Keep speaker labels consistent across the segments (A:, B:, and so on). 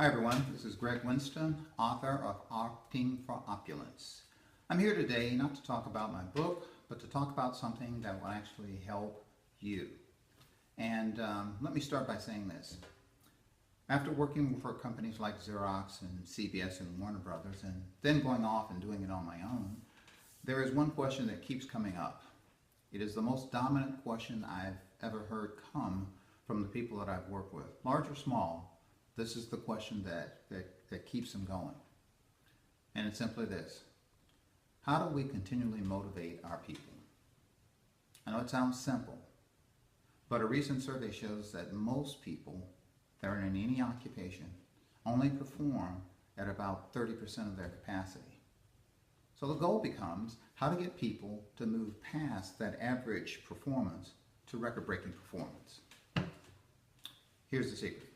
A: Hi everyone, this is Greg Winston, author of Opting for Opulence. I'm here today not to talk about my book, but to talk about something that will actually help you. And let me start by saying this. After working for companies like Xerox and CBS and Warner Brothers, and then going off and doing it on my own, there is one question that keeps coming up. It is the most dominant question I've ever heard come from the people that I've worked with, large or small. This is the question that keeps them going. And it's simply this. How do we continually motivate our people? I know it sounds simple, but a recent survey shows that most people that are in any occupation only perform at about 30% of their capacity. So the goal becomes how to get people to move past that average performance to record-breaking performance. Here's the secret.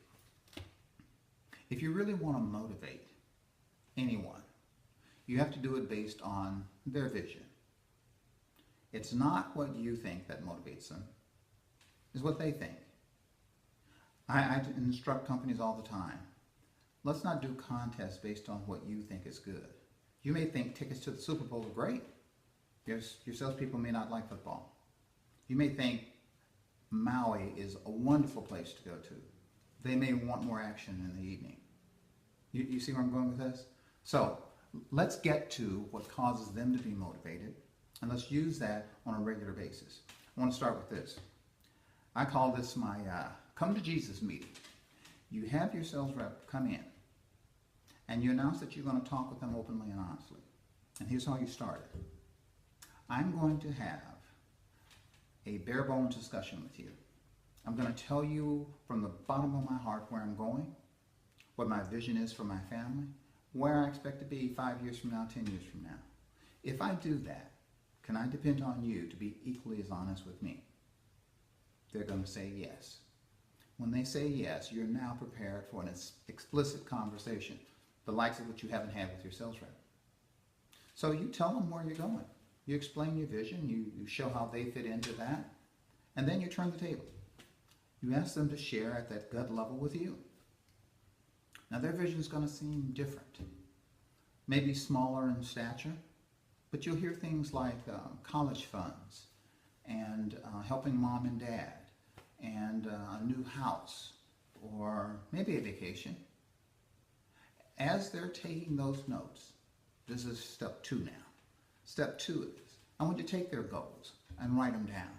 A: If you really want to motivate anyone, you have to do it based on their vision. It's not what you think that motivates them, it's what they think. I instruct companies all the time. Let's not do contests based on what you think is good. You may think tickets to the Super Bowl are great. Your salespeople may not like football. You may think Maui is a wonderful place to go to. They may want more action in the evening. You see where I'm going with this? So let's get to what causes them to be motivated, and let's use that on a regular basis. I want to start with this. I call this my come to Jesus meeting. You have your sales rep come in, and you announce that you're going to talk with them openly and honestly. And here's how you start it. I'm going to have a bare bones discussion with you. I'm going to tell you from the bottom of my heart where I'm going, what my vision is for my family, where I expect to be 5 years from now, 10 years from now. If I do that, can I depend on you to be equally as honest with me? They're going to say yes. When they say yes, you're now prepared for an explicit conversation, the likes of which you haven't had with your sales rep. So you tell them where you're going. You explain your vision, you show how they fit into that, and then you turn the table. You ask them to share at that gut level with you. Now their vision is going to seem different, maybe smaller in stature, but you'll hear things like college funds and helping mom and dad and a new house or maybe a vacation. As they're taking those notes, this is step 2 now. Step 2 is I want you to take their goals and write them down.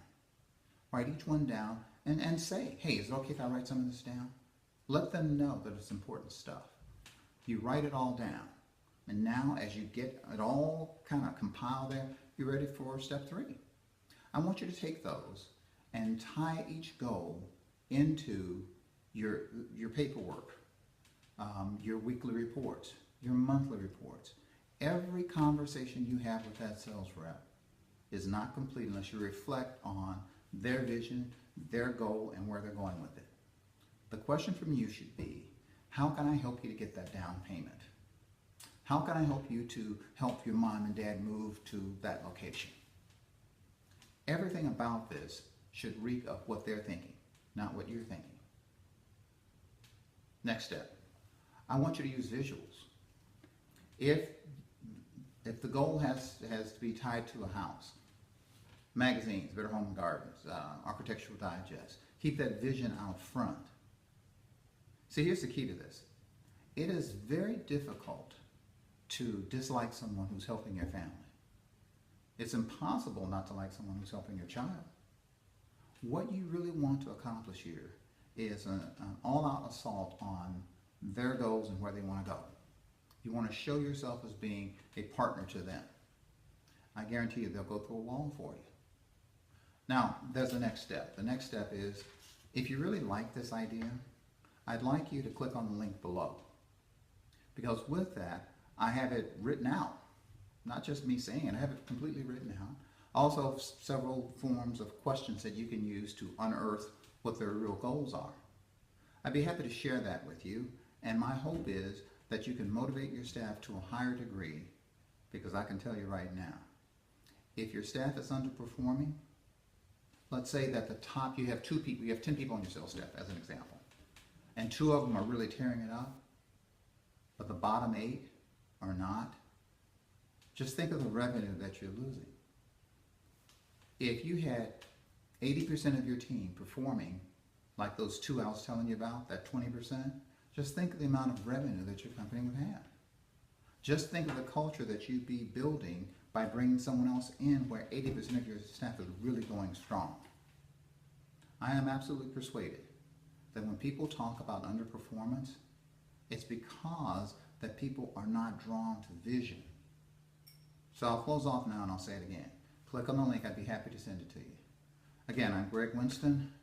A: Write each one down and say, hey, is it okay if I write some of this down? Let them know that it's important stuff. You write it all down. And now as you get it all kind of compiled there, you're ready for step 3. I want you to take those and tie each goal into your paperwork, your weekly reports, your monthly reports. Every conversation you have with that sales rep is not complete unless you reflect on their vision, their goal, and where they're going with it. The question from you should be, how can I help you to get that down payment? How can I help you to help your mom and dad move to that location? Everything about this should reek of what they're thinking, not what you're thinking. Next step, I want you to use visuals. If the goal has to be tied to a house, magazines, Better Home and Gardens, Architectural Digest, keep that vision out front. See, here's the key to this. It is very difficult to dislike someone who's helping your family. It's impossible not to like someone who's helping your child. What you really want to accomplish here is an all-out assault on their goals and where they want to go. You want to show yourself as being a partner to them. I guarantee you they'll go through a wall for you. Now, there's the next step. The next step is, if you really like this idea, I'd like you to click on the link below. Because with that, I have it written out. Not just me saying it, I have it completely written out. Also, several forms of questions that you can use to unearth what their real goals are. I'd be happy to share that with you, and my hope is that you can motivate your staff to a higher degree, because I can tell you right now, if your staff is underperforming, let's say that the top, you have 2 people, you have 10 people on your sales staff as an example, and 2 of them are really tearing it up, but the bottom 8 are not, just think of the revenue that you're losing. If you had 80% of your team performing like those 2 I was telling you about, that 20%, just think of the amount of revenue that your company would have. Just think of the culture that you'd be building by bringing someone else in where 80% of your staff is really going strong. I am absolutely persuaded that when people talk about underperformance, it's because that people are not drawn to vision. So I'll close off now and I'll say it again. Click on the link, I'd be happy to send it to you. Again, I'm Greg Winston.